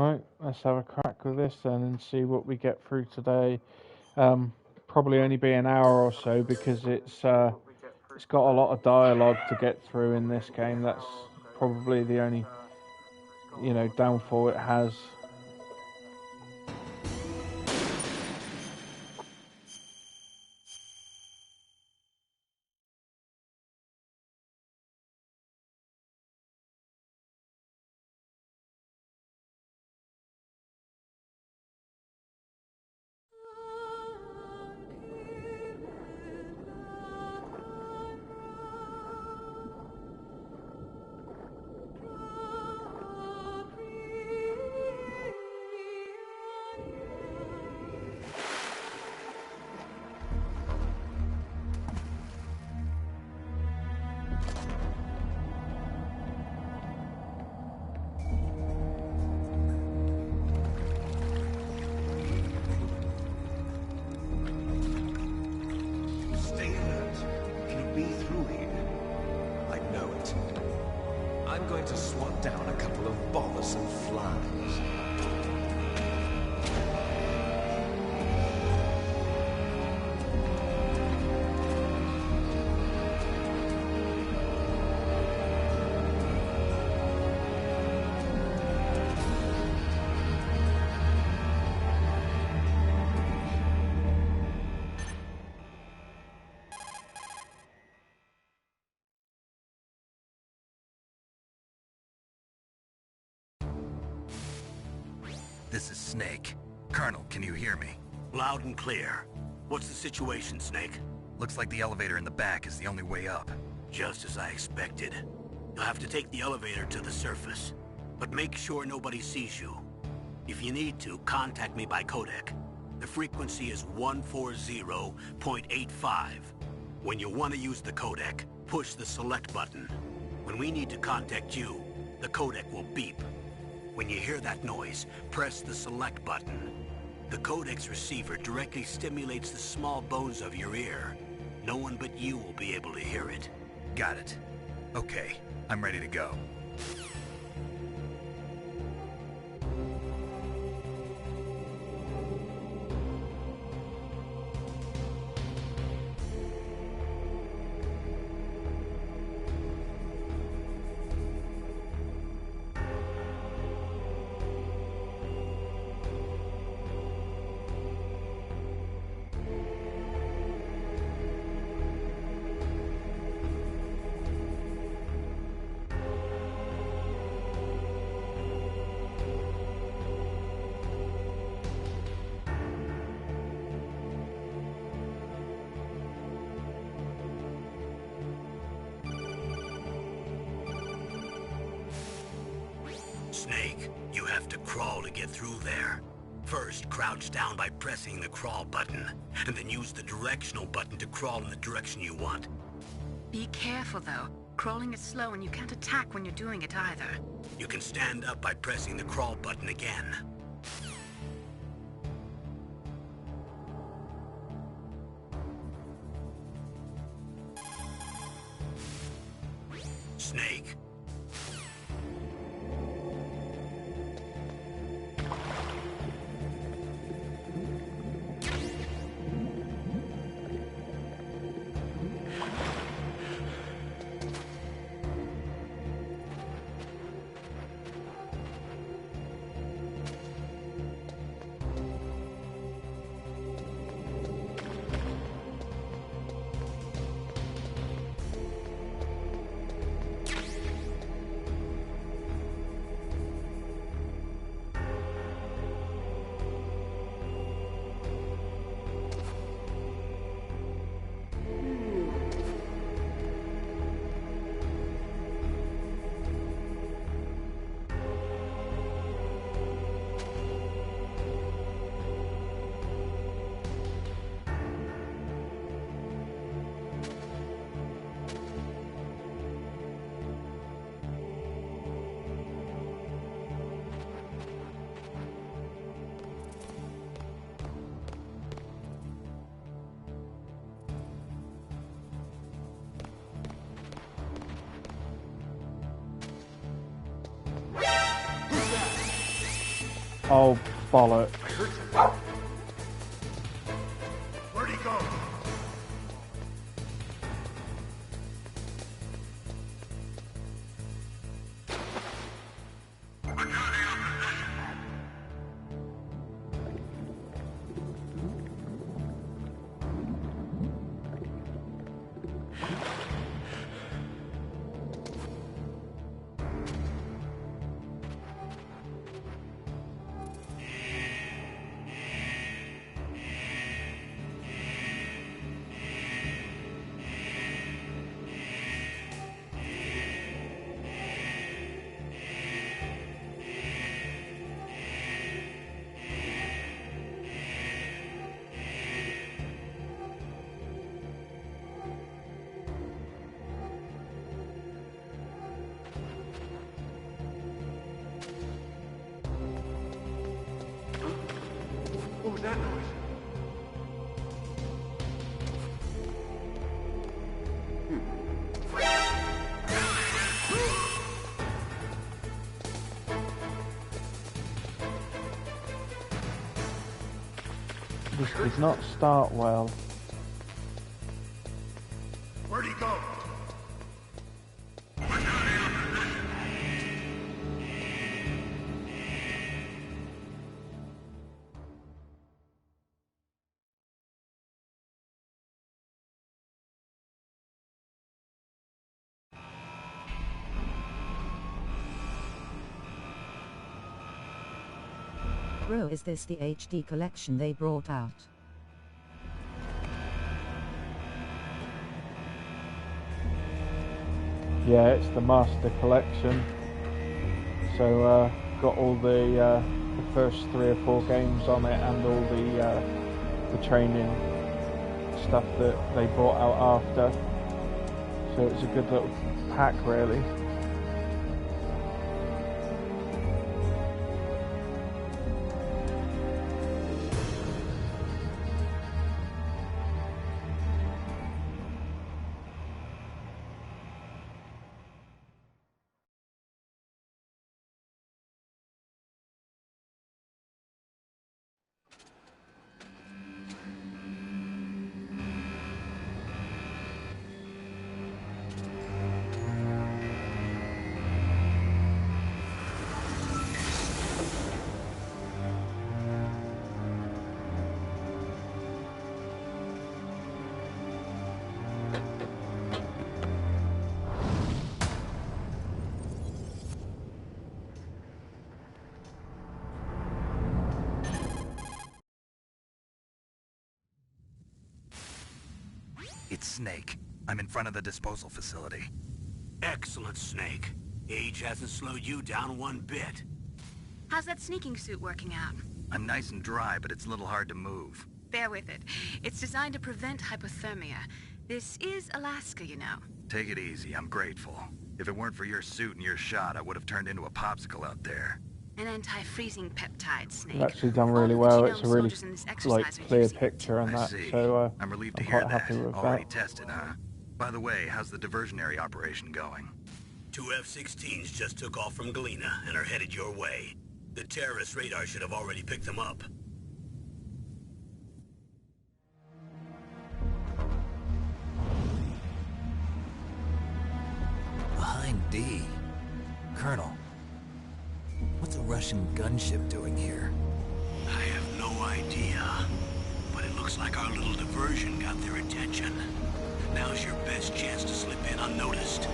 Right, let's have a crack with this then and see what we get through today. Um, Probably only be an hour or so because it's got a lot of dialogue to get through in this game. That's probably the only downfall it has. Stay alert. It'll be through here. I know it. I'm going to swat down a couple of bothersome flies. This is Snake. Colonel, can you hear me? Loud and clear. What's the situation, Snake? Looks like the elevator in the back is the only way up. Just as I expected. You'll have to take the elevator to the surface. But make sure nobody sees you. If you need to, contact me by codec. The frequency is 140.85. When you want to use the codec, push the select button. When we need to contact you, the codec will beep. When you hear that noise, press the select button. The codec's receiver directly stimulates the small bones of your ear. No one but you will be able to hear it. Got it. Okay, I'm ready to go. Snake, you have to crawl to get through there. First, crouch down by pressing the crawl button, and then use the directional button to crawl in the direction you want. Be careful, though. Crawling is slow and you can't attack when you're doing it either. You can stand up by pressing the crawl button again. Snake. Oh, bollocks. Where'd he go? What was that noise? This did not start well. Where'd he go? Bro, is this the HD collection they brought out? Yeah, it's the Master Collection. So, got all the first 3 or 4 games on it, and all the training stuff that they brought out after. So it's a good little pack, really. It's Snake. I'm in front of the disposal facility. Excellent, Snake. Age hasn't slowed you down one bit. How's that sneaking suit working out? I'm nice and dry, but it's a little hard to move. Bear with it. It's designed to prevent hypothermia. This is Alaska, you know. Take it easy, I'm grateful. If it weren't for your suit and your shot, I would have turned into a popsicle out there. An anti-freezing peptide, Snake. It's actually done really All well. the It's a genome really soldiers in this exercise are clear using it. picture and I that. see. So I'm relieved to I'm hear quite that. happy with Already that. tested, huh? By the way, how's the diversionary operation going? 2 F-16s just took off from Galena and are headed your way. The terrorist radar should have already picked them up. Behind D. Colonel, what's a Russian gunship doing here? I have no idea, but it looks like our little diversion got their attention. Now's your best chance to slip in unnoticed.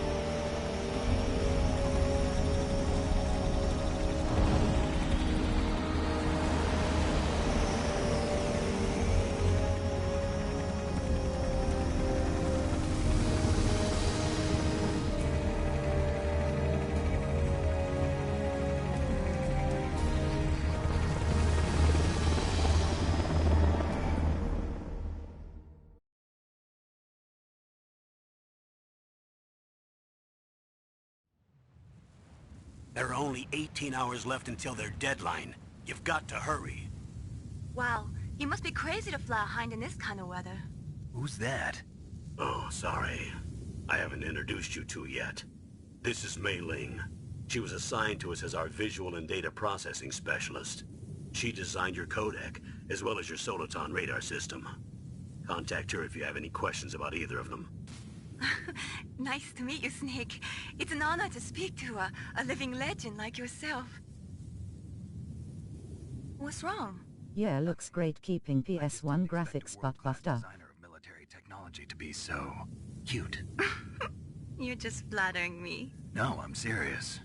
There are only 18 hours left until their deadline. You've got to hurry. Wow, you must be crazy to fly a hind in this kind of weather. Who's that? Oh, sorry. I haven't introduced you to yet. This is Mei Ling. She was assigned to us as our visual and data processing specialist. She designed your codec, as well as your Soliton radar system. Contact her if you have any questions about either of them. Nice to meet you, Snake. It's an honor to speak to a living legend like yourself. What's wrong? Yeah, looks great keeping PS1 graphics but buffed up. Designer of military technology to be so cute. You're just flattering me. No, I'm serious.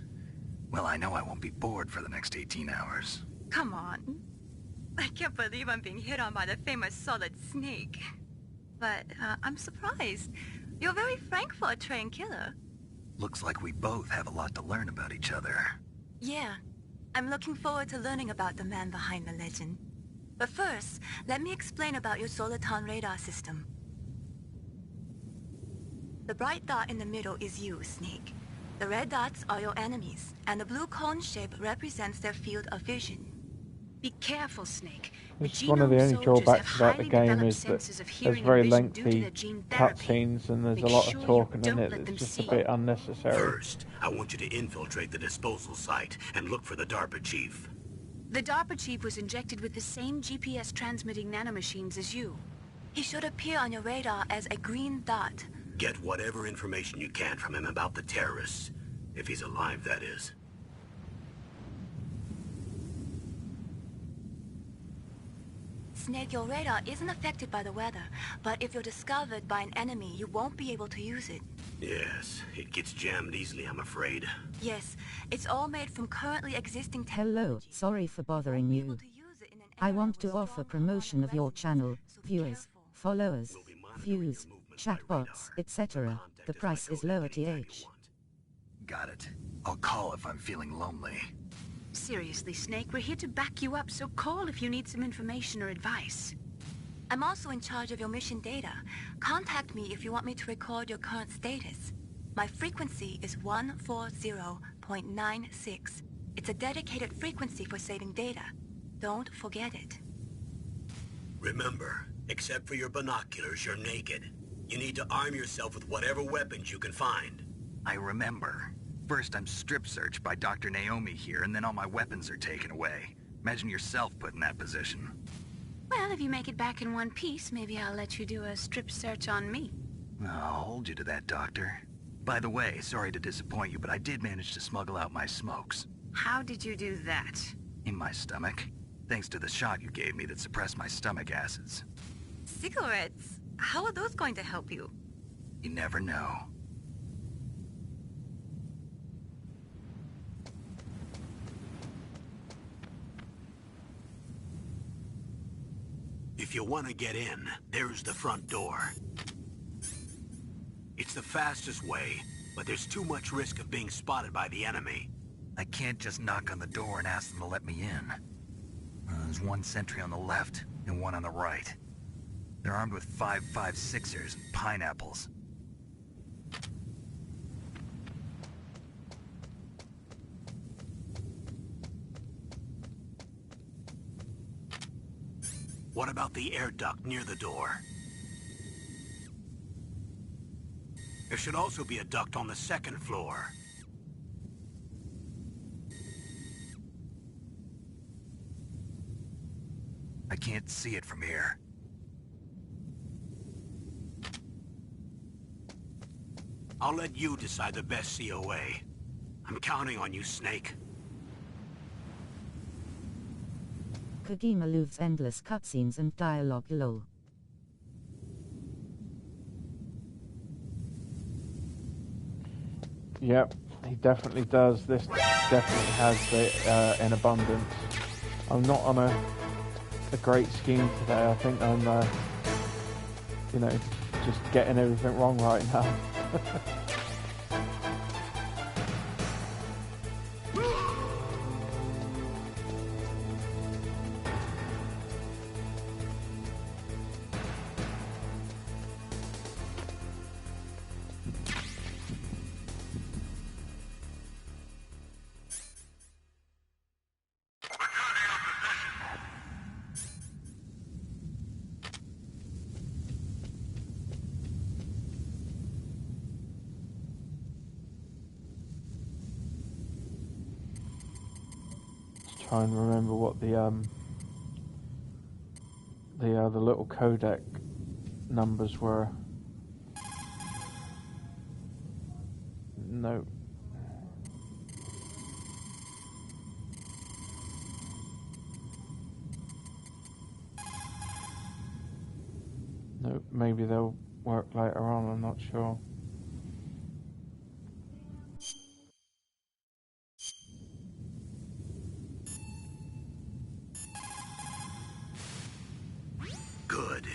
Well, I know I won't be bored for the next 18 hours. Come on. I can't believe I'm being hit on by the famous Solid Snake. But I'm surprised. You're very frank for a trained killer. Looks like we both have a lot to learn about each other. Yeah. I'm looking forward to learning about the man behind the legend. But first, let me explain about your Soliton radar system. The bright dot in the middle is you, Snake. The red dots are your enemies, and the blue cone shape represents their field of vision. Be careful, Snake. This is one of the only drawbacks about the game is that there's very lengthy cutscenes and there's a lot of talking in it that's just a bit unnecessary. First, I want you to infiltrate the disposal site and look for the DARPA chief. The DARPA chief was injected with the same GPS transmitting nanomachines as you. He should appear on your radar as a green dot. Get whatever information you can from him about the terrorists. If he's alive, that is. Snake, your radar isn't affected by the weather, but if you're discovered by an enemy, you won't be able to use it. Yes, it gets jammed easily, I'm afraid. Yes, it's all made from currently existing Hello, technology. sorry for bothering you. I want to offer promotion of your channel, viewers, followers, views, chatbots, etc. The price is low at TH. Got it. I'll call if I'm feeling lonely. Seriously, Snake, we're here to back you up, so call if you need some information or advice. I'm also in charge of your mission data. Contact me if you want me to record your current status. My frequency is 140.96. It's a dedicated frequency for saving data. Don't forget it. Remember, except for your binoculars, you're naked. You need to arm yourself with whatever weapons you can find. I remember. First, I'm strip searched by Dr. Naomi here, and then all my weapons are taken away. Imagine yourself put in that position. Well, if you make it back in one piece, maybe I'll let you do a strip search on me. I'll hold you to that, Doctor. By the way, sorry to disappoint you, but I did manage to smuggle out my smokes. How did you do that? In my stomach. Thanks to the shot you gave me that suppressed my stomach acids. Cigarettes? How are those going to help you? You never know. If you want to get in, there's the front door. It's the fastest way, but there's too much risk of being spotted by the enemy. I can't just knock on the door and ask them to let me in. There's one sentry on the left and one on the right. They're armed with 5.56ers and pineapples. What about the air duct near the door? There should also be a duct on the second floor. I can't see it from here. I'll let you decide the best COA. I'm counting on you, Snake. Kojima loves endless cutscenes and dialogue lol. Yep, he definitely does. This definitely has it in abundance. I'm not on a great scheme today. I think I'm, just getting everything wrong right now. Try and remember what the the little codec numbers were. No. No, maybe they'll work later on, I'm not sure. Good.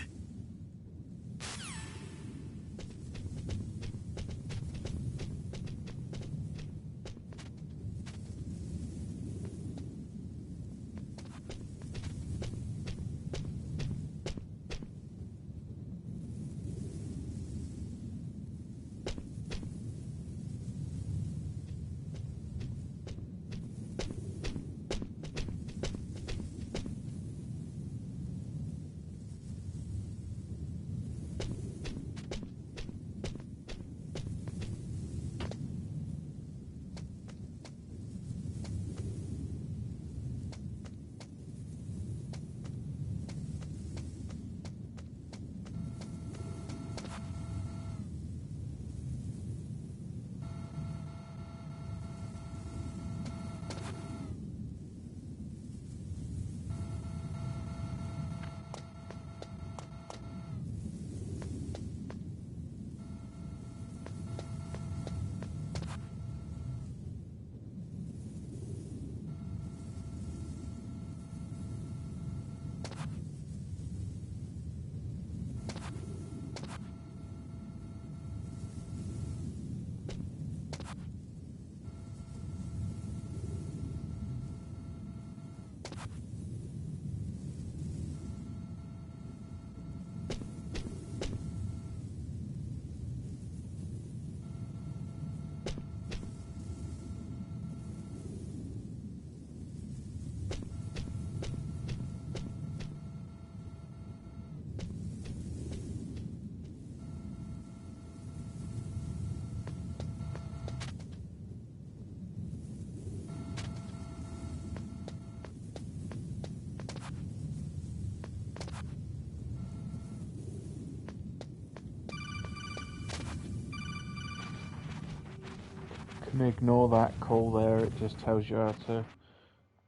Can ignore that call there, it just tells you how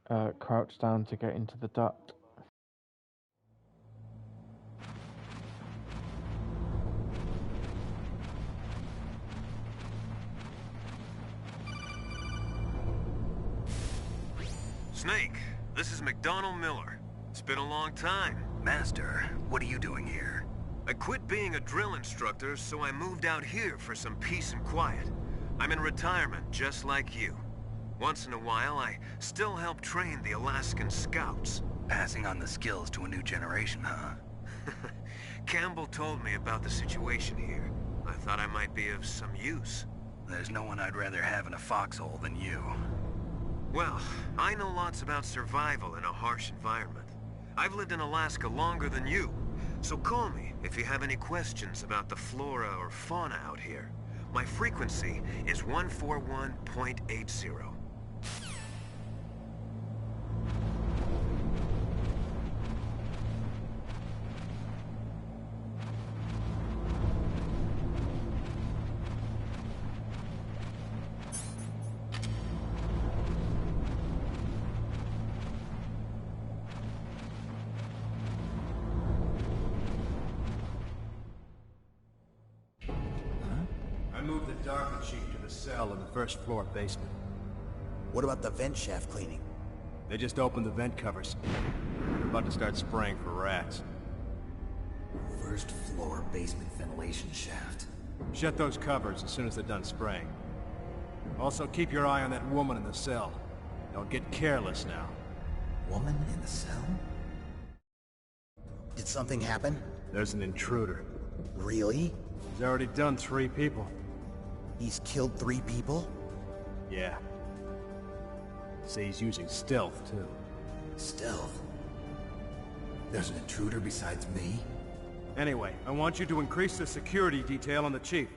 to crouch down to get into the duct. Snake, this is McDonald Miller. It's been a long time. Master, what are you doing here? I quit being a drill instructor, so I moved out here for some peace and quiet. I'm in retirement, just like you. Once in a while, I still help train the Alaskan Scouts. Passing on the skills to a new generation, huh? Campbell told me about the situation here. I thought I might be of some use. There's no one I'd rather have in a foxhole than you. Well, I know lots about survival in a harsh environment. I've lived in Alaska longer than you, so call me if you have any questions about the flora or fauna out here. My frequency is 141.80. I moved the Darker Chief to the cell in the first floor basement. What about the vent shaft cleaning? They just opened the vent covers. They're about to start spraying for rats. First floor basement ventilation shaft. Shut those covers as soon as they're done spraying. Also, keep your eye on that woman in the cell. Don't get careless now. Woman in the cell? Did something happen? There's an intruder. Really? He's already done 3 people. He's killed 3 people? Yeah. Say he's using stealth, too. Stealth? There's an intruder besides me? Anyway, I want you to increase the security detail on the Chief.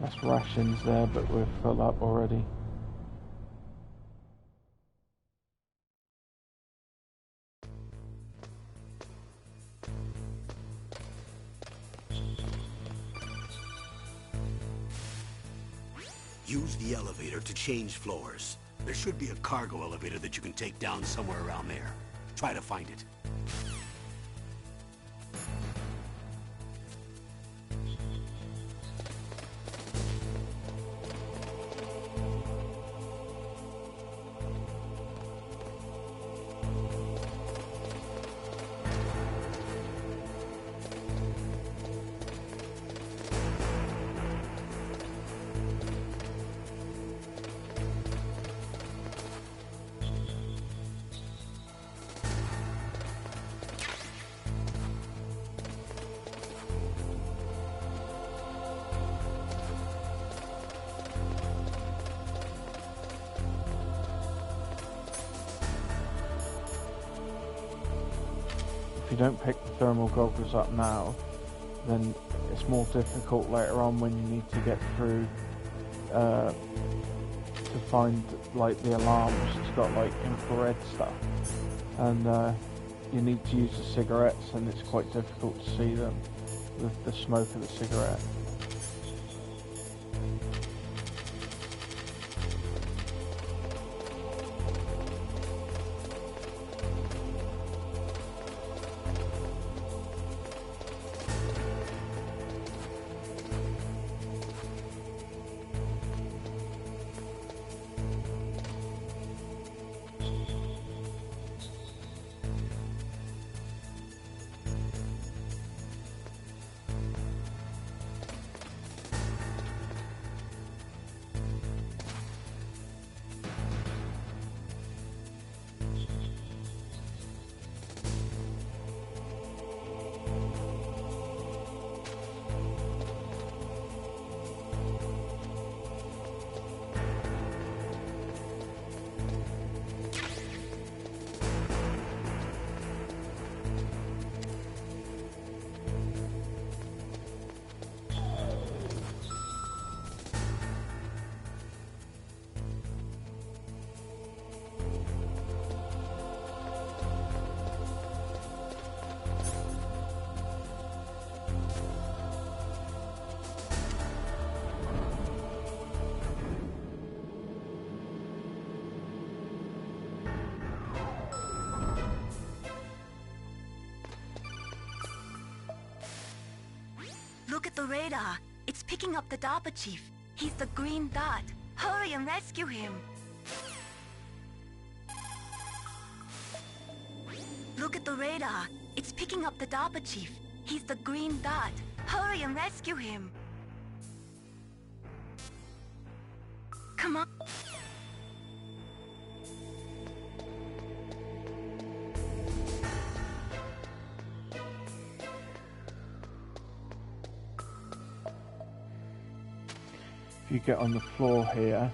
That's rations there, but we're full up already. Use the elevator to change floors. There should be a cargo elevator that you can take down somewhere around there. Try to find it. If you don't pick the thermal goggles up now, then it's more difficult later on when you need to get through to find like the alarms. It's got like infrared stuff, and you need to use the cigarettes, and it's quite difficult to see them with the smoke of the cigarette. Look at the radar. It's picking up the DARPA chief. He's the green dot. Hurry and rescue him. Look at the radar. It's picking up the DARPA chief. He's the green dot. Hurry and rescue him. Come on. If you get on the floor here,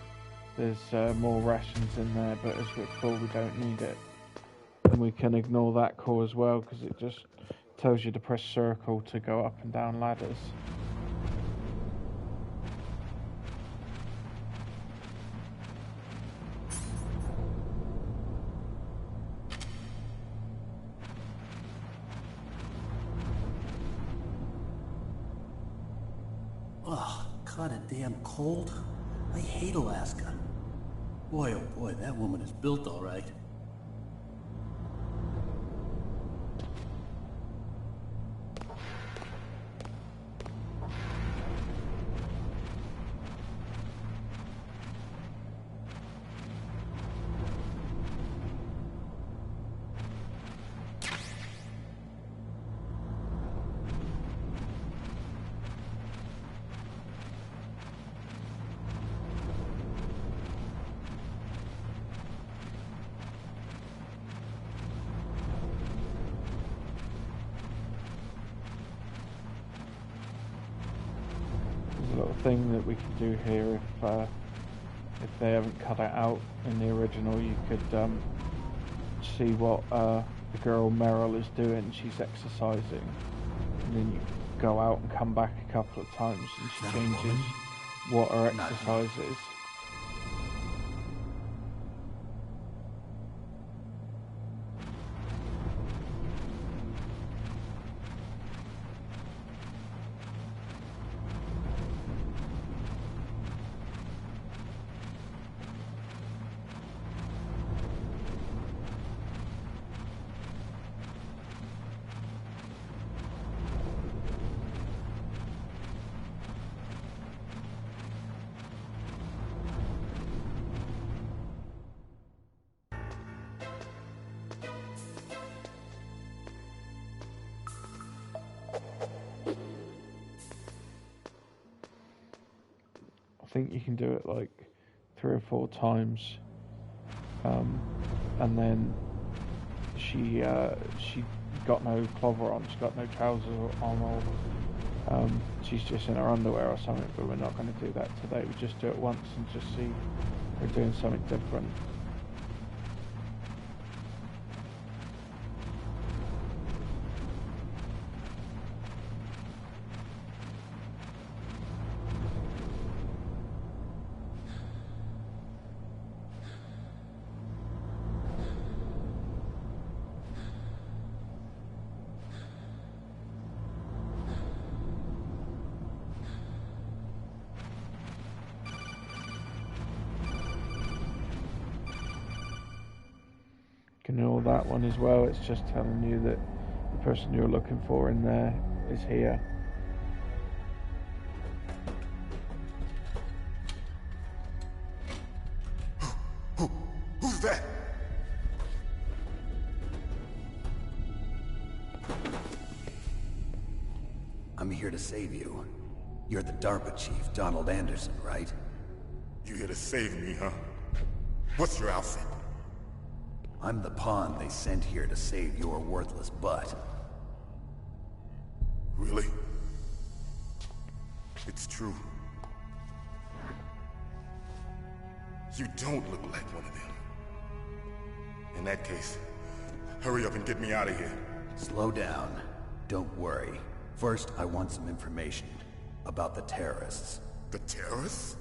there's more rations in there, but as we're full, we don't need it. And we can ignore that core as well, because it just tells you to press circle to go up and down ladders. Ugh, kinda damn cold. I hate Alaska. Boy, oh boy, that woman is built all right. There's a little thing that we can do here if they haven't cut it out in the original. You could see what the girl Meryl is doing. She's exercising, and then you go out and come back a couple of times, and she changes what her Not exercise is. I think you can do it like 3 or 4 times, and then she got no clother on, she's got no trousers on, or she's just in her underwear or something. But we're not going to do that today. We just do it once and just see her doing something different. Ignore that one as well. It's just telling you that the person you're looking for in there is here. Who's that? I'm here to save you. You're the DARPA chief, Donald Anderson, right? You here to save me, huh? What's your outfit? I'm the pawn they sent here to save your worthless butt. Really? It's true. You don't look like one of them. In that case, hurry up and get me out of here. Slow down. Don't worry. First, I want some information about the terrorists. The terrorists?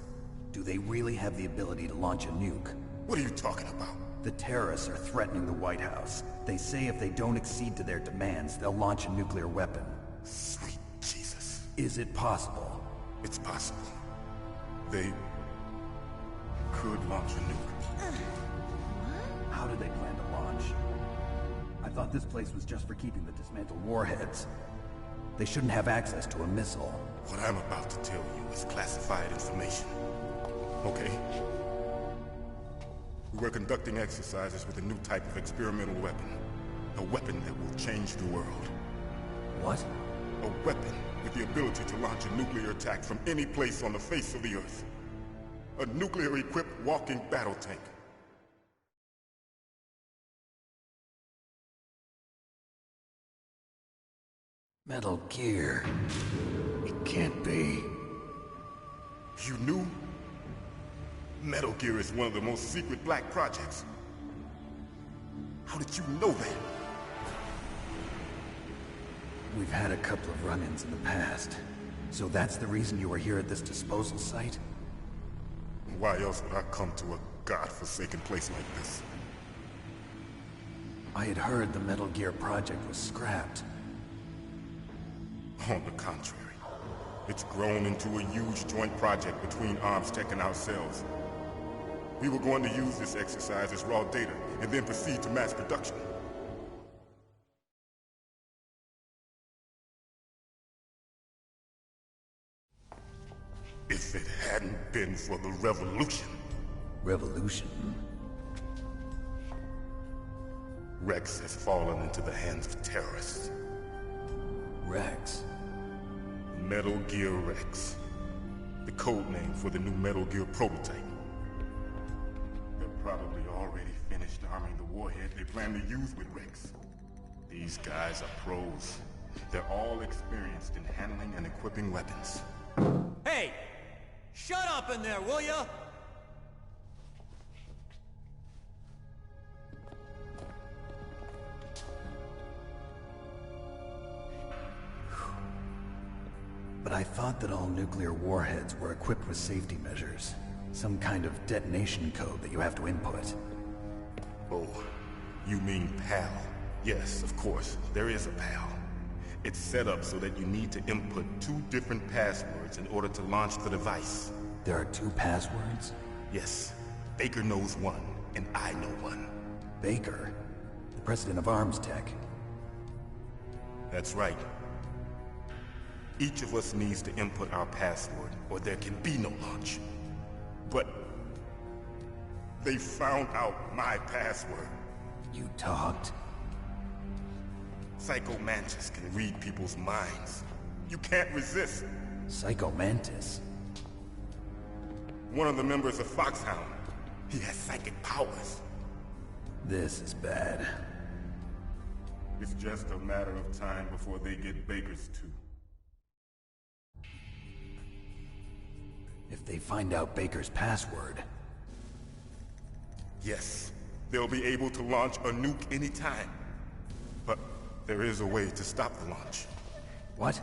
Do they really have the ability to launch a nuke? What are you talking about? The terrorists are threatening the White House. They say if they don't accede to their demands, they'll launch a nuclear weapon. Sweet Jesus. Is it possible? It's possible. They could launch a nuke. How do they plan to launch? I thought this place was just for keeping the dismantled warheads. They shouldn't have access to a missile. What I'm about to tell you is classified information. Okay? We were conducting exercises with a new type of experimental weapon. A weapon that will change the world. What? A weapon with the ability to launch a nuclear attack from any place on the face of the Earth. A nuclear-equipped walking battle tank. Metal Gear. It can't be. You knew? Metal Gear is one of the most secret black projects. How did you know that? We've had a couple of run-ins in the past. So that's the reason you were here at this disposal site? Why else would I come to a godforsaken place like this? I had heard the Metal Gear project was scrapped. On the contrary. It's grown into a huge joint project between ArmsTech and ourselves. We were going to use this exercise as raw data, and then proceed to mass production. If it hadn't been for the revolution... Revolution? Rex has fallen into the hands of terrorists. Rex? Metal Gear Rex. The code name for the new Metal Gear prototype. They're probably already finished arming the warhead they plan to use with Rex. These guys are pros. They're all experienced in handling and equipping weapons. Hey! Shut up in there, will ya? but I thought that all nuclear warheads were equipped with safety measures. Some kind of detonation code that you have to input. Oh, you mean PAL? Yes, of course, there is a PAL. It's set up so that you need to input 2 different passwords in order to launch the device. There are 2 passwords? Yes. Baker knows one, and I know one. Baker? The president of Arms Tech. That's right. Each of us needs to input our password, or there can be no launch. But they found out my password. You talked? Psycho Mantis can read people's minds. You can't resist. Psycho Mantis? One of the members of Foxhound. He has psychic powers. This is bad. It's just a matter of time before they get Baker's too. If they find out Baker's password... Yes, they'll be able to launch a nuke anytime. But there is a way to stop the launch. What?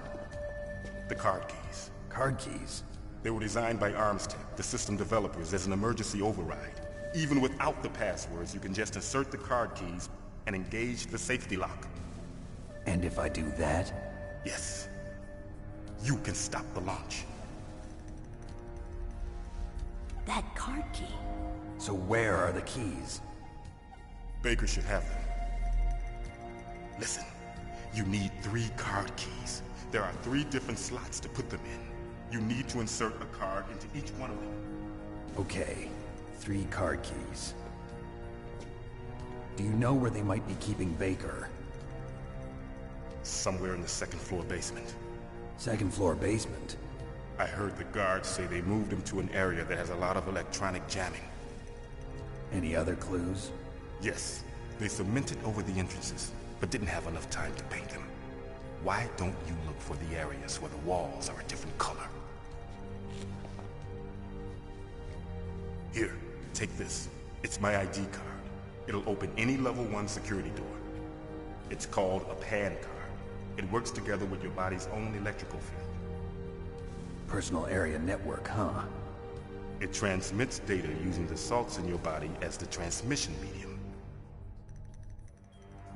The card keys. Card keys? They were designed by Arms Tech, the system developers, as an emergency override. Even without the passwords, you can just insert the card keys and engage the safety lock. And if I do that? Yes. You can stop the launch. That card key. So where are the keys? Baker should have them. Listen, you need 3 card keys. There are 3 different slots to put them in. You need to insert a card into each one of them. Okay, 3 card keys. Do you know where they might be keeping Baker? Somewhere in the 2nd floor basement. 2nd floor basement? I heard the guards say they moved him to an area that has a lot of electronic jamming. Any other clues? Yes. They cemented over the entrances, but didn't have enough time to paint them. Why don't you look for the areas where the walls are a different color? Here, take this. It's my ID card. It'll open any level 1 security door. It's called a PAN card. It works together with your body's own electrical field. Personal area network, huh? It transmits data using the salts in your body as the transmission medium.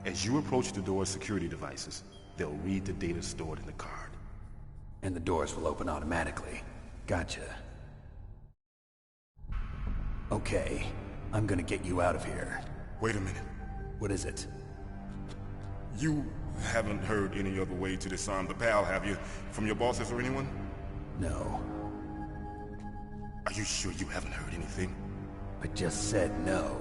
As you approach the door's security devices, they'll read the data stored in the card. And the doors will open automatically. Gotcha. Okay, I'm gonna get you out of here. Wait a minute. What is it? You haven't heard any other way to disarm the PAL, have you? From your bosses or anyone? No. Are you sure you haven't heard anything? I just said no.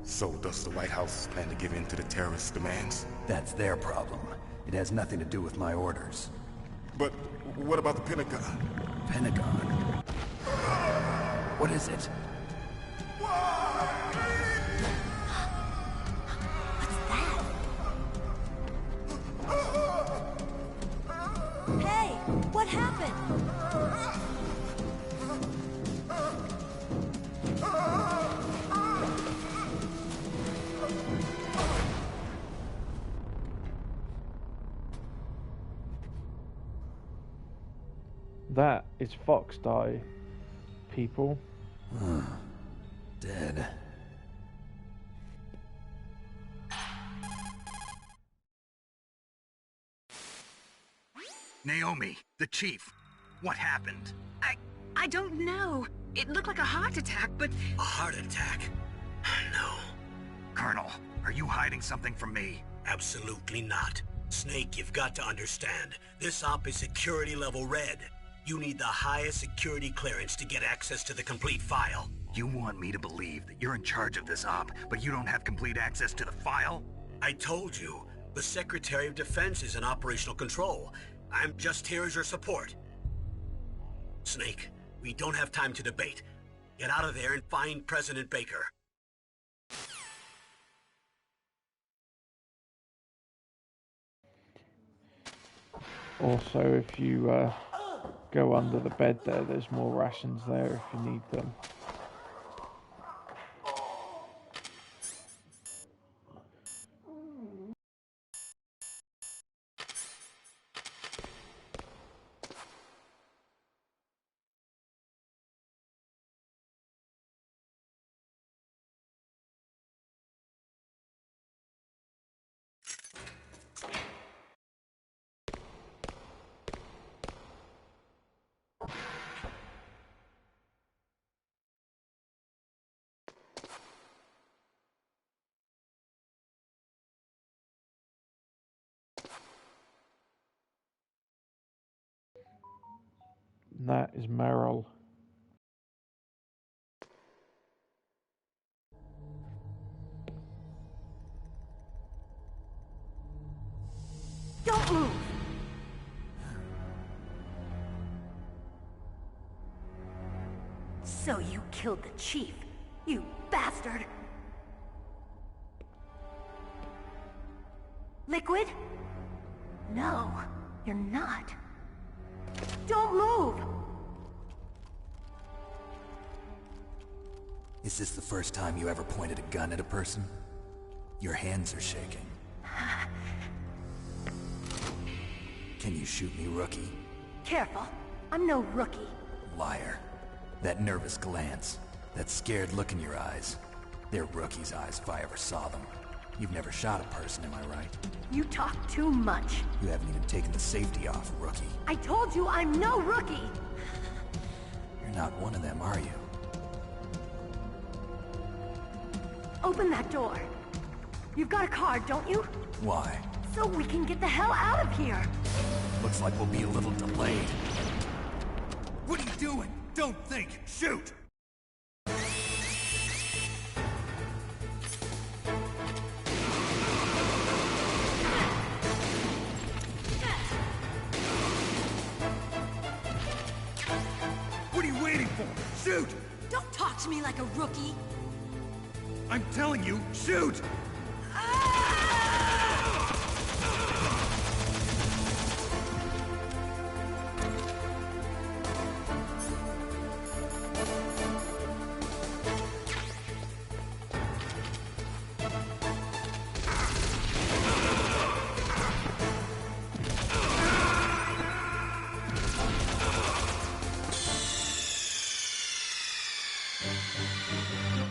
So does the White House plan to give in to the terrorists' demands? That's their problem. It has nothing to do with my orders. But what about the Pentagon? Pentagon? What is it? Hey, what happened? That is Fox Die, people. Dead. Naomi, the chief. What happened? I don't know. It looked like a heart attack, but... A heart attack? No. Colonel, are you hiding something from me? Absolutely not. Snake, you've got to understand. This op is security level red. You need the highest security clearance to get access to the complete file. You want me to believe that you're in charge of this op, but you don't have complete access to the file? I told you, the Secretary of Defense is in operational control. I'm just here as your support. Snake, we don't have time to debate. Get out of there and find President Baker. Also, if you go under the bed there's more rations there if you need them. And that is Meryl. Don't move! So you killed the chief, you bastard! Liquid? No, you're not. Don't move! Is this the first time you ever pointed a gun at a person? Your hands are shaking. Can you shoot me, rookie? Careful, I'm no rookie. Liar. That nervous glance, that scared look in your eyes. They're rookie's eyes if I ever saw them. You've never shot a person, am I right? You talk too much. You haven't even taken the safety off, rookie. I told you I'm no rookie! You're not one of them, are you? Open that door. You've got a card, don't you? Why? So we can get the hell out of here! Looks like we'll be a little delayed. What are you doing? Don't think! Shoot! What are you waiting for? Shoot! Don't talk to me like a rookie! I'm telling you, shoot!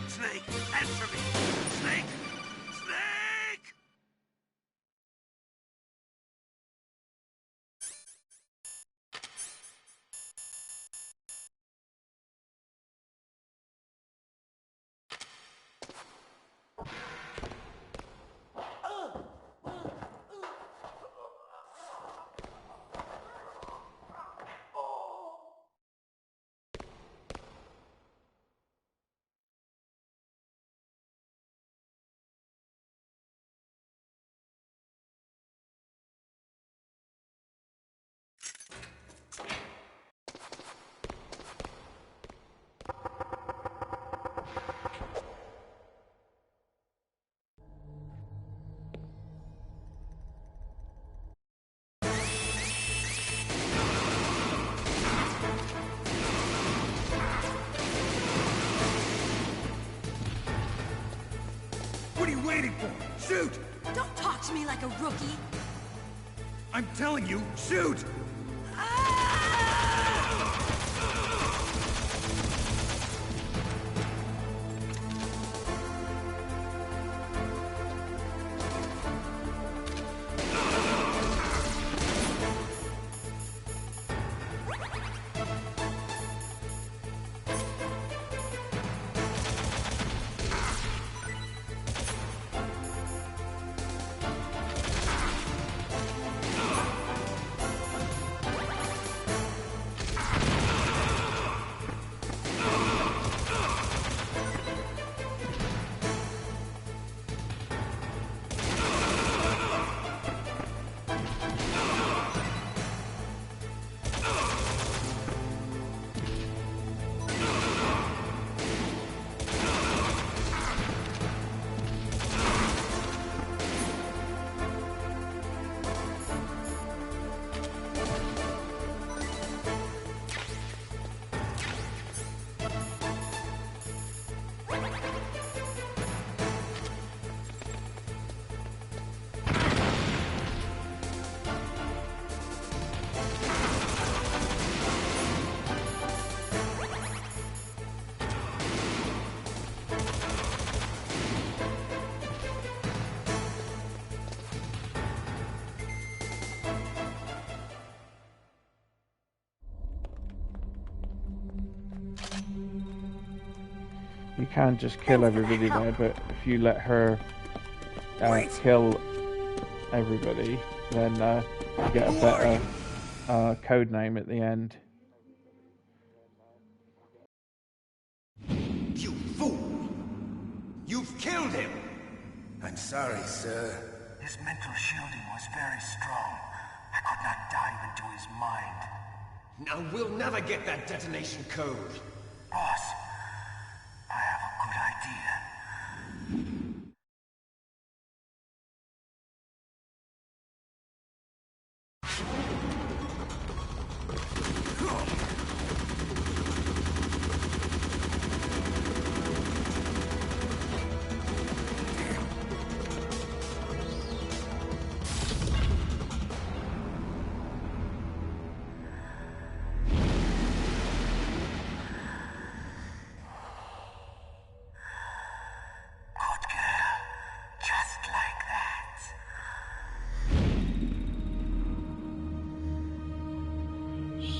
Snake, answer me! Snake! Snake! What are you waiting for? Shoot! Don't talk to me like a rookie! I'm telling you, shoot! You can just kill everybody there, but if you let her kill everybody, then you get a better code name at the end. I'm sorry, sir. His mental shielding was very strong. I could not dive into his mind. Now we'll never get that detonation code. Boss, I have a good idea.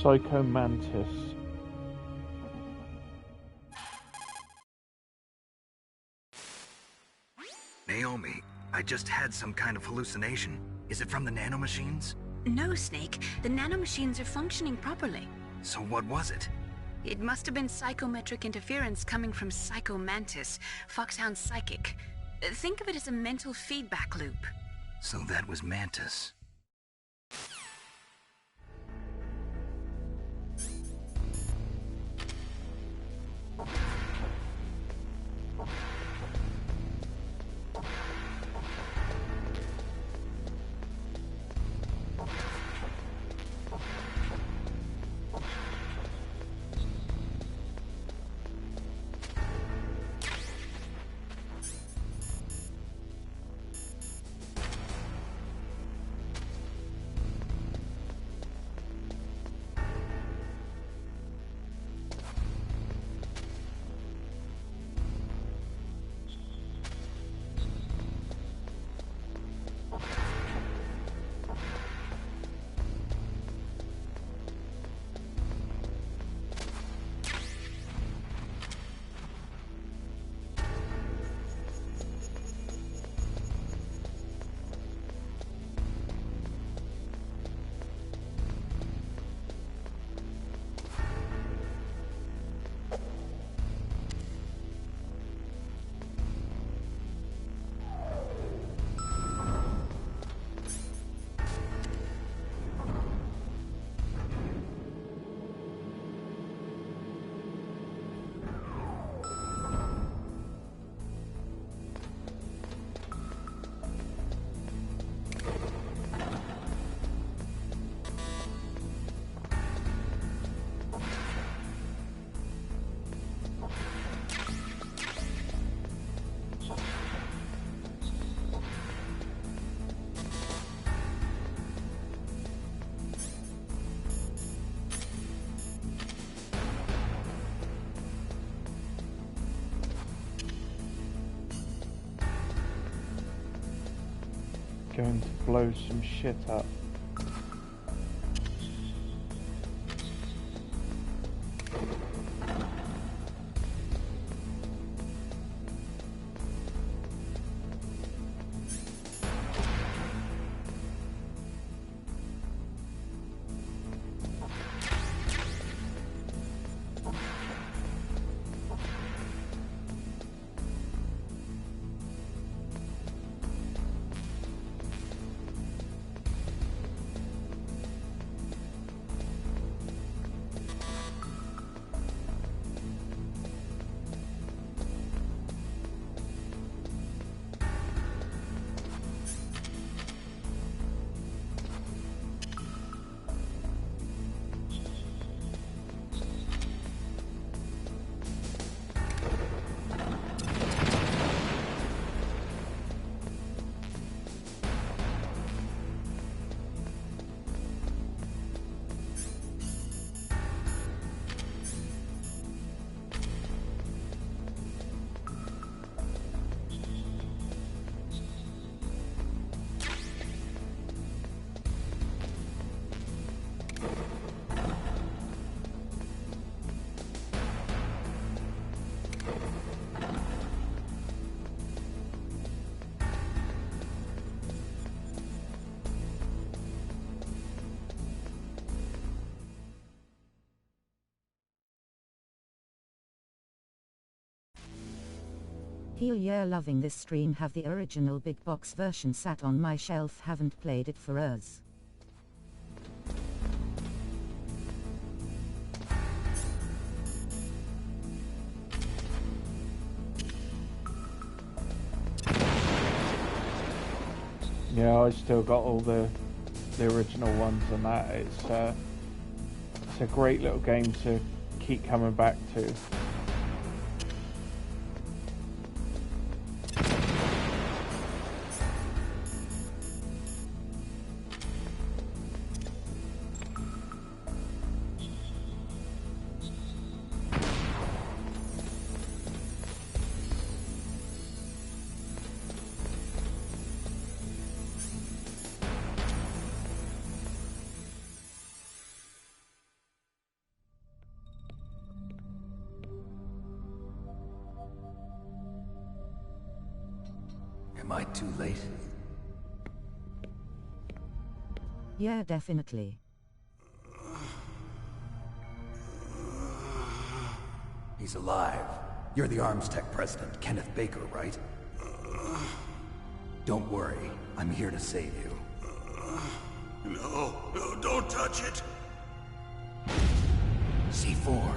Psycho Mantis. Naomi, I just had some kind of hallucination. Is it from the nanomachines? No, Snake. The nanomachines are functioning properly. So what was it? It must have been psychometric interference coming from Psycho Mantis, Foxhound's psychic. Think of it as a mental feedback loop. So that was Mantis. Going to blow some shit up. Heal yeah, loving this stream. Have the original big box version sat on my shelf, haven't played it for years. Yeah, I still got all the original ones and that. It's a great little game to keep coming back to. Am I too late? Yeah, definitely. He's alive. You're the Arms Tech president, Kenneth Baker, right? Don't worry, I'm here to save you. No, don't touch it! C4.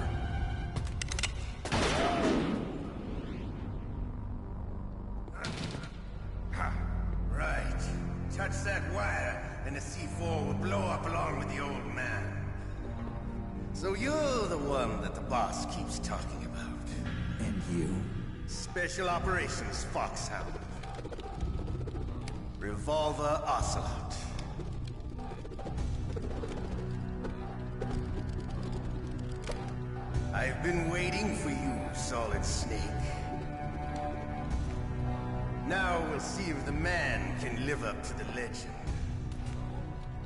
Right. Touch that wire, and the C4 will blow up along with the old man. So you're the one that the boss keeps talking about. And you? Special Operations Foxhound. Revolver Ocelot. I've been waiting for you, Solid Snake. Now we'll see if the man can live up to the legend.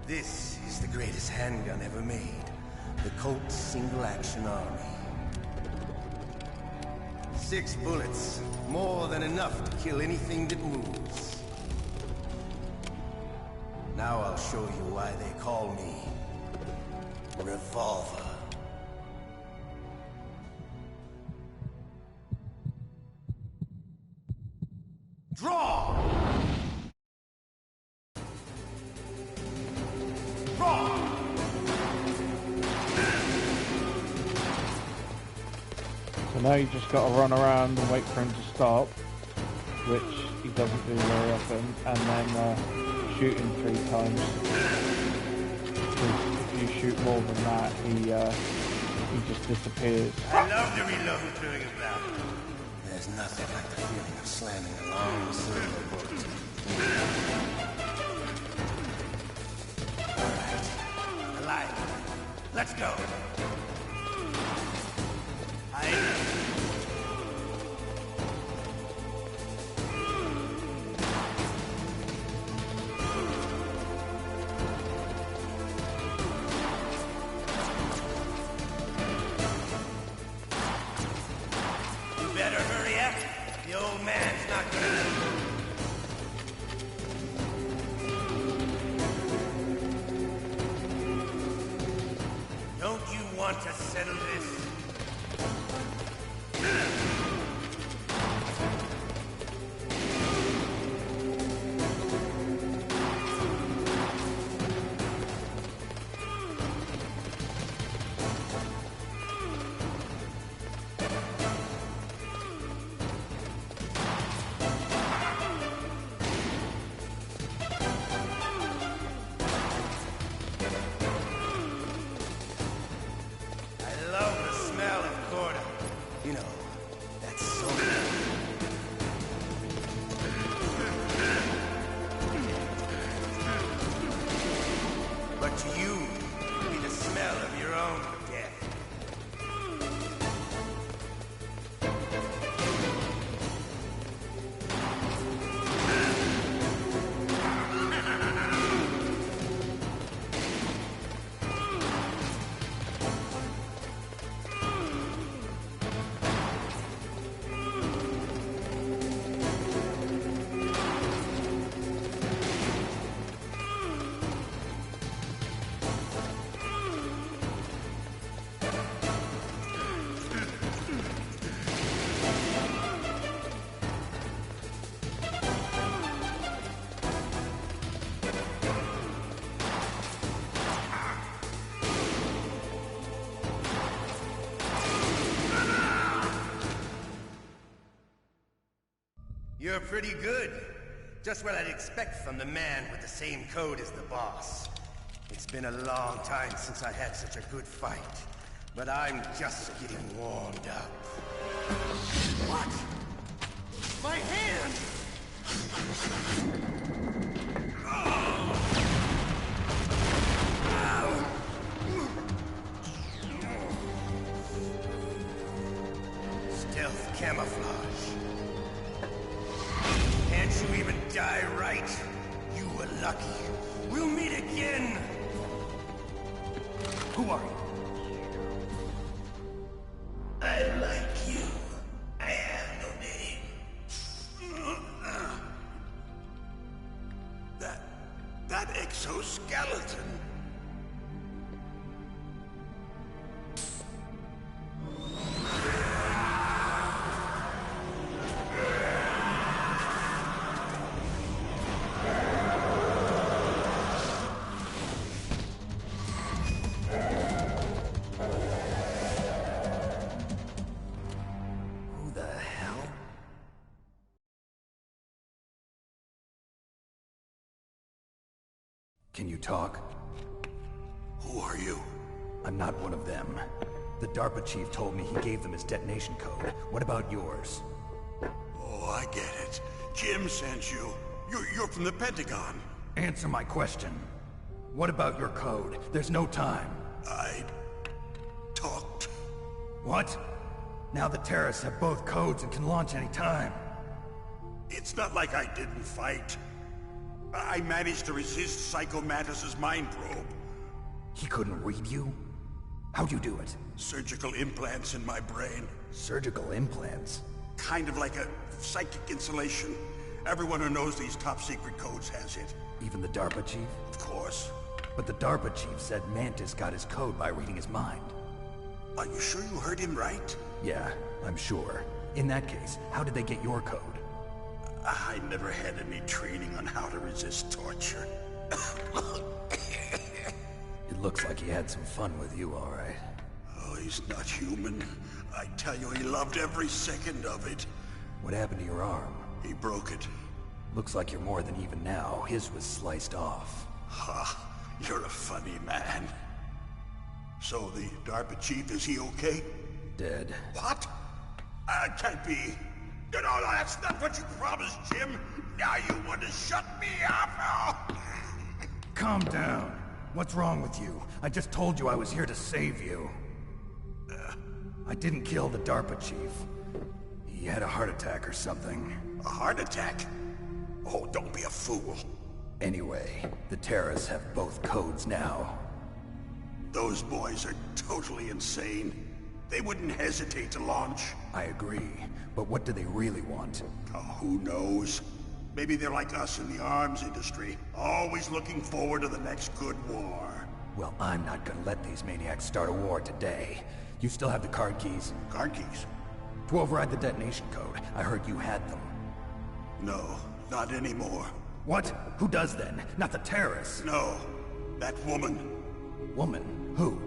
This is the greatest handgun ever made. The Colt Single Action Army. 6 bullets, more than enough to kill anything that moves. Now I'll show you why they call me Revolver. Draw! Draw! So now you just got to run around and wait for him to stop, which he doesn't do very often, and then shoot him 3 times. Because if you shoot more than that, he just disappears. I love the reload during a battle. There's nothing like the feeling of slamming a long servo bullet. Alright. Alive. Let's go. You better hurry up. The old man's not gonna... Don't you want to settle this? I love the smell of Corda. You know, that's so good. But to you, it'll be the smell of your own death. You're pretty good. Just what I'd expect from the man with the same code as the boss. It's been a long time since I had such a good fight, but I'm just getting warmed up. What? My hand! Stealth camouflage. Can't you even die right? You were lucky. We'll meet again! Who are you? I like you. I have no name. That exoskeleton. Can you talk? Who are you? I'm not one of them. The DARPA chief told me he gave them his detonation code. What about yours? Oh, I get it. Jim sent you. You're from the Pentagon. Answer my question. What about your code? There's no time. I talked. What? Now the terrorists have both codes and can launch any time. It's not like I didn't fight. I managed to resist Psycho Mantis's mind probe. He couldn't read you? How'd you do it? Surgical implants in my brain. Surgical implants? Kind of like a psychic insulation. Everyone who knows these top-secret codes has it. Even the DARPA chief? Of course. But the DARPA chief said Mantis got his code by reading his mind. Are you sure you heard him right? Yeah, I'm sure. In that case, how did they get your code? I never had any training on how to resist torture. It looks like he had some fun with you, all right. Oh, he's not human. I tell you, he loved every second of it. What happened to your arm? He broke it. Looks like you're more than even now. His was sliced off. Ha, you're a funny man. So the DARPA chief, is he okay? Dead. What? Can't be. No, that's not what you promised, Jim. Now you want to shut me up? Calm down. What's wrong with you? I just told you I was here to save you. I didn't kill the DARPA chief. He had a heart attack or something. A heart attack? Oh, don't be a fool. Anyway, the terrorists have both codes now. Those boys are totally insane. They wouldn't hesitate to launch. I agree, but what do they really want? Oh, who knows? Maybe they're like us in the arms industry, always looking forward to the next good war. Well, I'm not gonna let these maniacs start a war today. You still have the card keys? Card keys? To override the detonation code. I heard you had them. No, not anymore. What? Who does then? Not the terrorists? No, that woman. Woman? Who?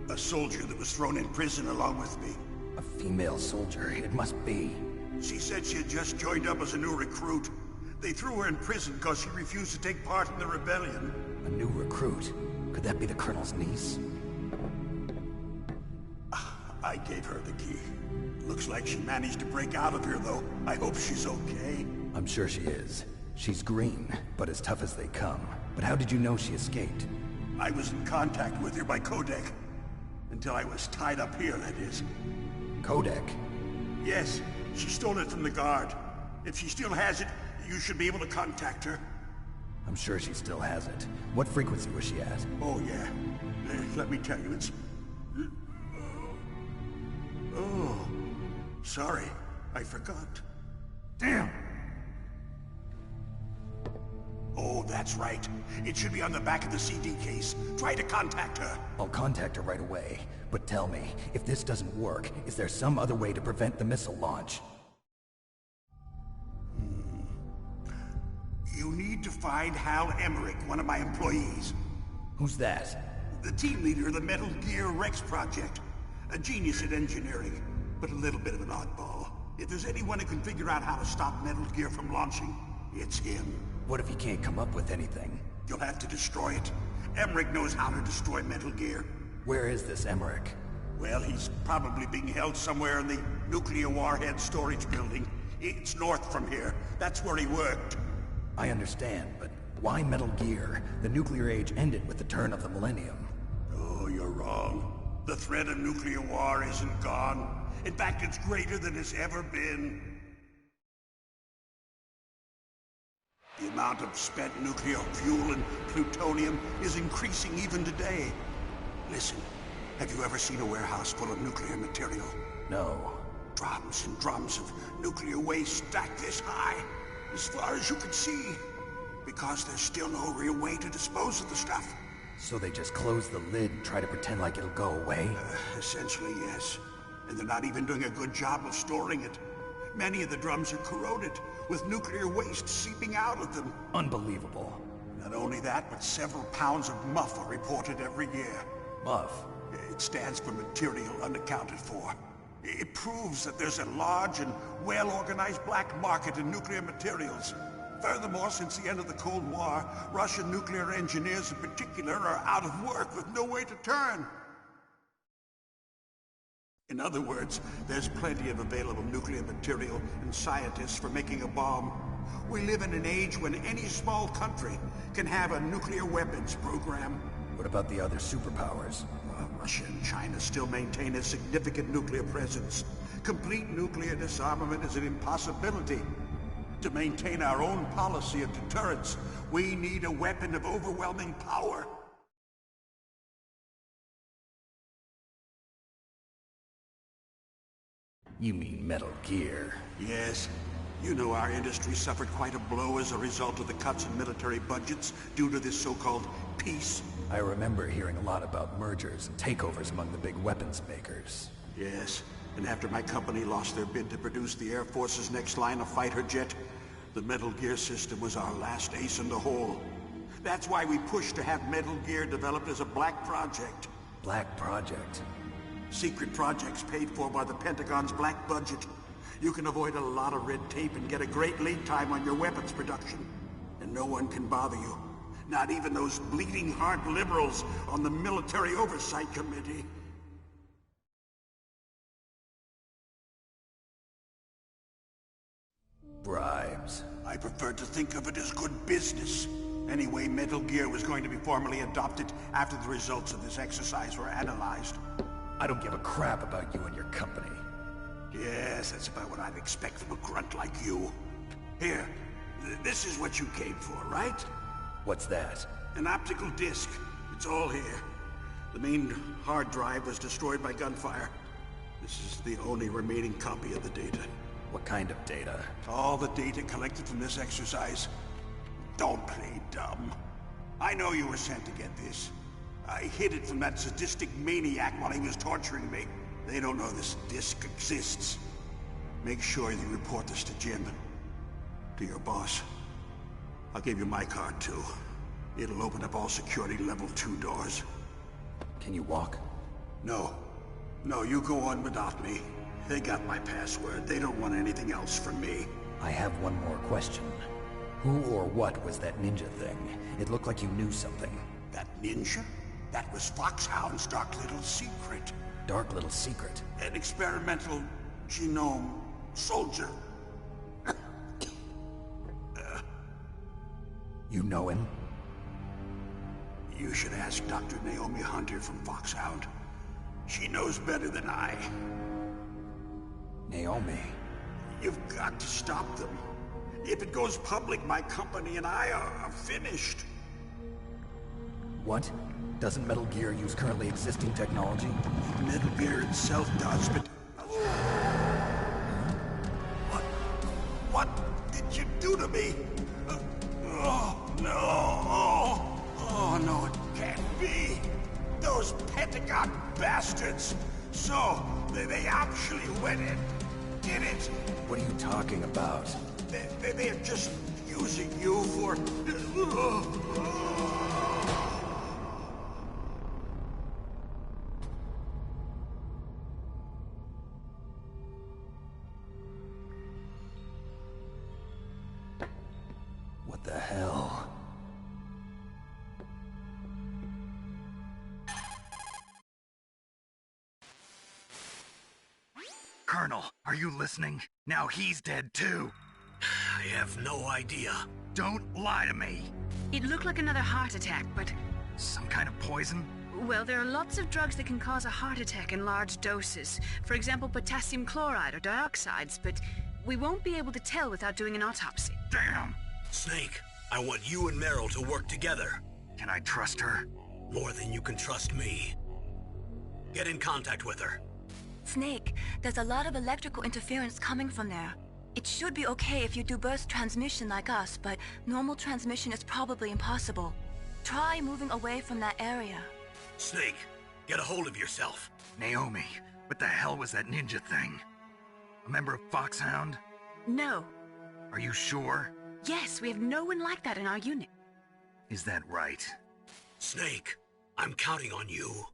A soldier that was thrown in prison along with me. A female soldier, it must be. She said she had just joined up as a new recruit. They threw her in prison because she refused to take part in the rebellion. A new recruit? Could that be the Colonel's niece? I gave her the key. Looks like she managed to break out of here, though. I hope she's okay. I'm sure she is. She's green, but as tough as they come. But how did you know she escaped? I was in contact with her by codec. Until I was tied up here, that is. Codec? Yes, she stole it from the guard. If she still has it, you should be able to contact her. I'm sure she still has it. What frequency was she at? Oh, yeah. Let me tell you, it's... Oh, sorry. I forgot. Damn! Oh, that's right. It should be on the back of the CD case. Try to contact her. I'll contact her right away. But tell me, if this doesn't work, is there some other way to prevent the missile launch? You need to find Hal Emmerich, one of my employees. Who's that? The team leader of the Metal Gear Rex project. A genius at engineering, but a little bit of an oddball. If there's anyone who can figure out how to stop Metal Gear from launching, it's him. What if he can't come up with anything? You'll have to destroy it. Emmerich knows how to destroy Metal Gear. Where is this Emmerich? Well, he's probably being held somewhere in the nuclear warhead storage building. It's north from here. That's where he worked. I understand, but why Metal Gear? The nuclear age ended with the turn of the millennium. Oh, you're wrong. The threat of nuclear war isn't gone. In fact, it's greater than it's ever been. The amount of spent nuclear fuel and plutonium is increasing even today. Listen, have you ever seen a warehouse full of nuclear material? No. Drums and drums of nuclear waste stacked this high, as far as you can see. Because there's still no real way to dispose of the stuff. So they just close the lid and try to pretend like it'll go away? Essentially, yes. And they're not even doing a good job of storing it. Many of the drums are corroded, with nuclear waste seeping out of them. Unbelievable. Not only that, but several pounds of MUF are reported every year. MUF? It stands for material unaccounted for. It proves that there's a large and well-organized black market in nuclear materials. Furthermore, since the end of the Cold War, Russian nuclear engineers in particular are out of work with no way to turn. In other words, there's plenty of available nuclear material and scientists for making a bomb. We live in an age when any small country can have a nuclear weapons program. What about the other superpowers? Russia and China still maintain a significant nuclear presence. Complete nuclear disarmament is an impossibility. To maintain our own policy of deterrence, we need a weapon of overwhelming power. You mean Metal Gear? Yes. You know our industry suffered quite a blow as a result of the cuts in military budgets due to this so-called peace. I remember hearing a lot about mergers and takeovers among the big weapons makers. Yes, and after my company lost their bid to produce the Air Force's next line of fighter jet, the Metal Gear system was our last ace in the hole. That's why we pushed to have Metal Gear developed as a black project. Black project? Secret projects paid for by the Pentagon's black budget. You can avoid a lot of red tape and get a great lead time on your weapons production. And no one can bother you. Not even those bleeding heart liberals on the Military Oversight Committee. Bribes. I prefer to think of it as good business. Anyway, Metal Gear was going to be formally adopted after the results of this exercise were analyzed. I don't give a crap about you and your company. Yes, that's about what I'd expect from a grunt like you. Here, this is what you came for, right? What's that? An optical disc. It's all here. The main hard drive was destroyed by gunfire. This is the only remaining copy of the data. What kind of data? All the data collected from this exercise. Don't play dumb. I know you were sent to get this. I hid it from that sadistic maniac while he was torturing me. They don't know this disc exists. Make sure you report this to Jim. To your boss. I'll give you my card, too. It'll open up all security level 2 doors. Can you walk? No. No, you go on without me. They got my password. They don't want anything else from me. I have one more question. Who or what was that ninja thing? It looked like you knew something. That ninja? That was Foxhound's dark little secret. Dark little secret? An experimental genome soldier. You know him? You should ask Dr. Naomi Hunter from Foxhound. She knows better than I. Naomi? You've got to stop them. If it goes public, my company and I are finished. What? Doesn't Metal Gear use currently existing technology? Metal Gear itself does, but... What did you do to me? Oh, no. Oh, no, it can't be. Those Pentagon bastards. So, they actually went and did it. What are you talking about? They're just using you for... Colonel, are you listening? Now he's dead too. I have no idea. Don't lie to me. It looked like another heart attack, but... Some kind of poison? Well, there are lots of drugs that can cause a heart attack in large doses. For example, potassium chloride or dioxides, but we won't be able to tell without doing an autopsy. Damn! Snake, I want you and Meryl to work together. Can I trust her? More than you can trust me. Get in contact with her. Snake, there's a lot of electrical interference coming from there. It should be okay if you do burst transmission like us, but normal transmission is probably impossible. Try moving away from that area. Snake, get a hold of yourself. Naomi, what the hell was that ninja thing? A member of Foxhound? No. Are you sure? Yes, we have no one like that in our unit. Is that right? Snake, I'm counting on you.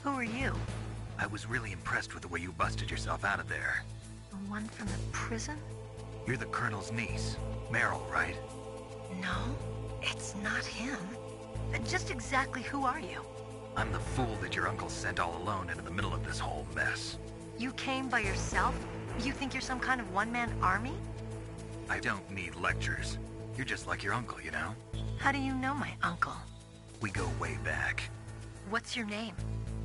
Who are you? I was really impressed with the way you busted yourself out of there. The one from the prison? You're the Colonel's niece, Meryl, right? No. It's not him. Just exactly who are you? I'm the fool that your uncle sent all alone into the middle of this whole mess. You came by yourself? You think you're some kind of one-man army? I don't need lectures. You're just like your uncle, you know? How do you know my uncle? We go way back. What's your name?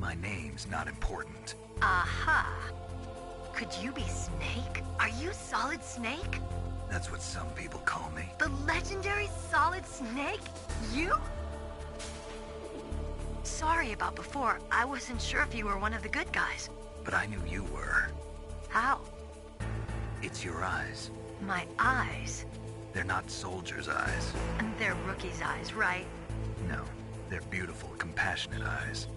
My name's not important. Aha. Could you be Snake? Are you Solid Snake? That's what some people call me. The legendary Solid Snake? You? Sorry about before. I wasn't sure if you were one of the good guys. But I knew you were. How? It's your eyes. My eyes? They're not soldiers' eyes. And they're rookies' eyes, right? No, they're beautiful, compassionate eyes.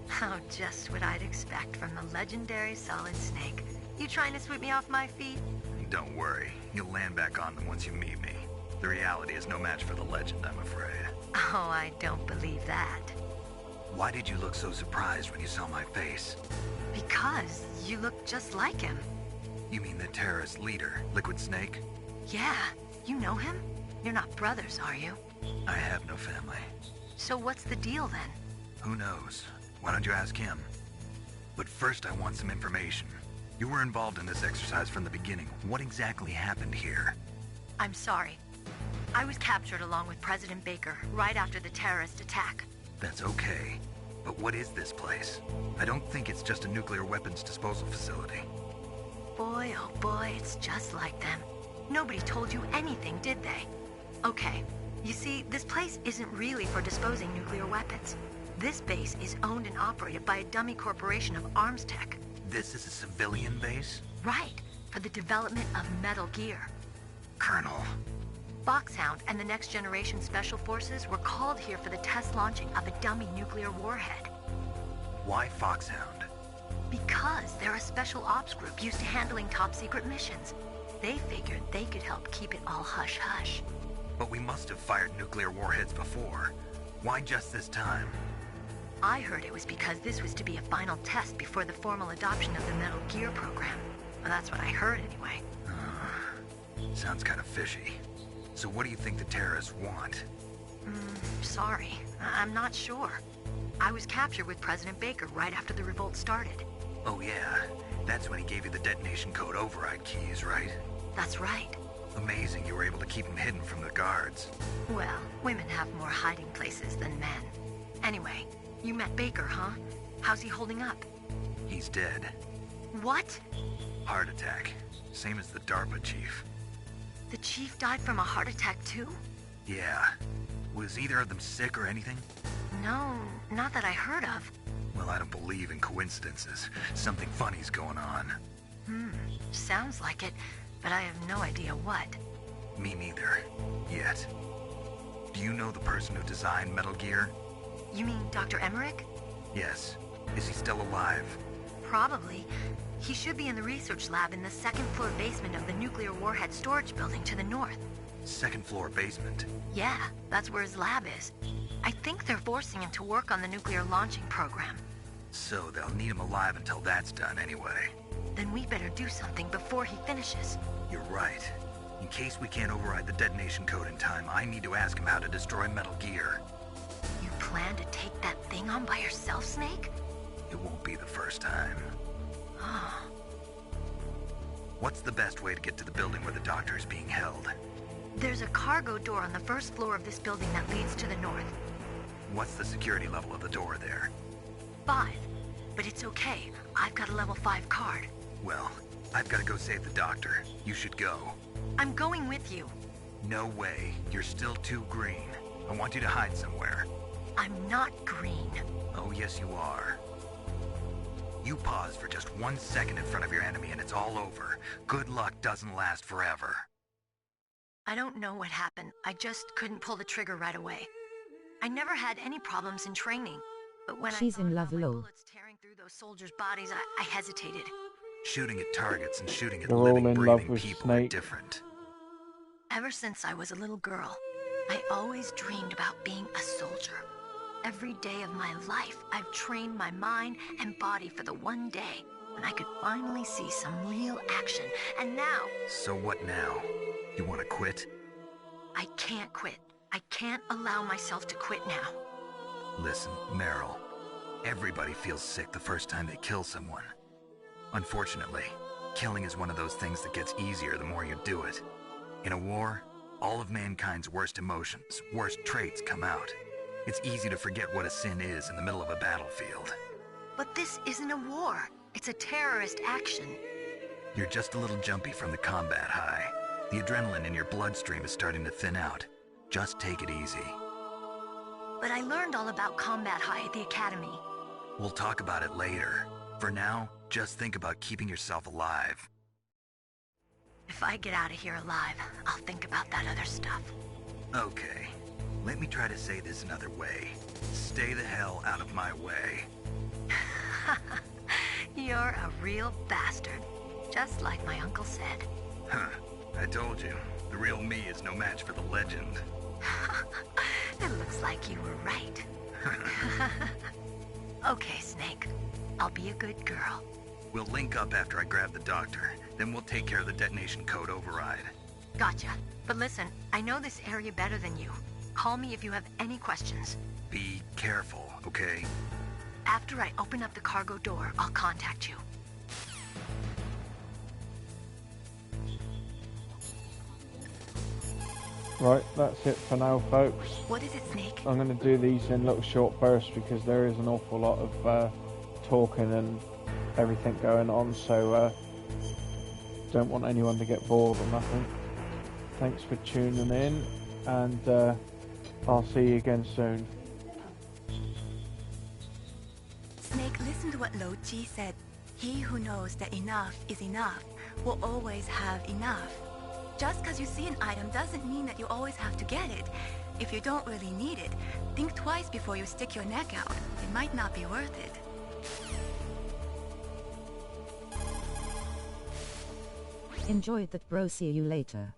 How just what I'd expect from the legendary Solid Snake. You trying to sweep me off my feet? Don't worry, you'll land back on them once you meet me. The reality is no match for the legend, I'm afraid. Oh, I don't believe that. Why did you look so surprised when you saw my face? Because you look just like him. You mean the terrorist leader, Liquid Snake? Yeah, you know him? You're not brothers, are you? I have no family. So what's the deal then? Who knows? Why don't you ask him? But first I want some information. You were involved in this exercise from the beginning. What exactly happened here? I'm sorry. I was captured along with President Baker right after the terrorist attack. That's okay. But what is this place? I don't think it's just a nuclear weapons disposal facility. Boy, oh boy, it's just like them. Nobody told you anything, did they? Okay, you see, this place isn't really for disposing nuclear weapons. This base is owned and operated by a dummy corporation of arms tech. This is a civilian base? Right, for the development of Metal Gear. Colonel. Foxhound and the Next Generation Special Forces were called here for the test launching of a dummy nuclear warhead. Why Foxhound? Because they're a special ops group used to handling top-secret missions. They figured they could help keep it all hush-hush. But we must have fired nuclear warheads before. Why just this time? I heard it was because this was to be a final test before the formal adoption of the Metal Gear program. Well, that's what I heard anyway. Sounds kind of fishy. So what do you think the terrorists want? Sorry. I'm not sure. I was captured with President Baker right after the revolt started. Oh yeah, that's when he gave you the detonation code override keys, right? That's right. Amazing you were able to keep him hidden from the guards. Well, women have more hiding places than men. Anyway, you met Baker, huh? How's he holding up? He's dead. What? Heart attack. Same as the DARPA chief. The chief died from a heart attack too? Yeah. Was either of them sick or anything? No, not that I heard of. Well, I don't believe in coincidences. Something funny's going on. Sounds like it, but I have no idea what. Me neither. Yet. Do you know the person who designed Metal Gear? You mean Dr. Emmerich? Yes. Is he still alive? Probably. He should be in the research lab in the second-floor basement of the nuclear warhead storage building to the north. Second floor basement? Yeah, that's where his lab is. I think they're forcing him to work on the nuclear launching program. So they'll need him alive until that's done anyway. Then we better do something before he finishes. You're right. In case we can't override the detonation code in time, I need to ask him how to destroy Metal Gear. You plan to take that thing on by yourself, Snake? It won't be the first time. What's the best way to get to the building where the doctor is being held? There's a cargo door on the first floor of this building that leads to the north. What's the security level of the door there? 5. But it's okay. I've got a level 5 card. Well, I've got to go save the doctor. You should go. I'm going with you. No way. You're still too green. I want you to hide somewhere. I'm not green. Oh, yes, you are. You pause for just 1 second in front of your enemy and it's all over. Good luck doesn't last forever. I don't know what happened. I just couldn't pull the trigger right away. I never had any problems in training. But when She's I in love, my lol. bullets tearing through those soldiers' bodies, I hesitated. Shooting at targets and shooting at They're all living, in love breathing with people are Snake. different. Ever since I was a little girl, I always dreamed about being a soldier. Every day of my life, I've trained my mind and body for the one day when I could finally see some real action. And now... So what now? You want to quit? I can't quit. I can't allow myself to quit now. Listen, Meryl. Everybody feels sick the first time they kill someone. Unfortunately, killing is one of those things that gets easier the more you do it. In a war, all of mankind's worst emotions, worst traits come out. It's easy to forget what a sin is in the middle of a battlefield. But this isn't a war. It's a terrorist action. You're just a little jumpy from the combat high. The adrenaline in your bloodstream is starting to thin out. Just take it easy. But I learned all about combat high at the academy. We'll talk about it later. For now, just think about keeping yourself alive. If I get out of here alive, I'll think about that other stuff. Okay. Let me try to say this another way. Stay the hell out of my way. You're a real bastard. Just like my uncle said. Huh. I told you. The real me is no match for the legend. It looks like you were right. Okay, Snake. I'll be a good girl. We'll link up after I grab the doctor. Then we'll take care of the detonation code override. Gotcha. But listen, I know this area better than you. Call me if you have any questions. Be careful, okay? After I open up the cargo door, I'll contact you. Right, that's it for now, folks. What is it, Snake? I'm going to do these in little short bursts because there is an awful lot of talking and everything going on, so don't want anyone to get bored or nothing. Thanks for tuning in, and I'll see you again soon. Snake, listen to what Lo Ji said. He who knows that enough is enough will always have enough. Just because you see an item doesn't mean that you always have to get it. If you don't really need it, think twice before you stick your neck out. It might not be worth it. Enjoyed that, bro. See you later.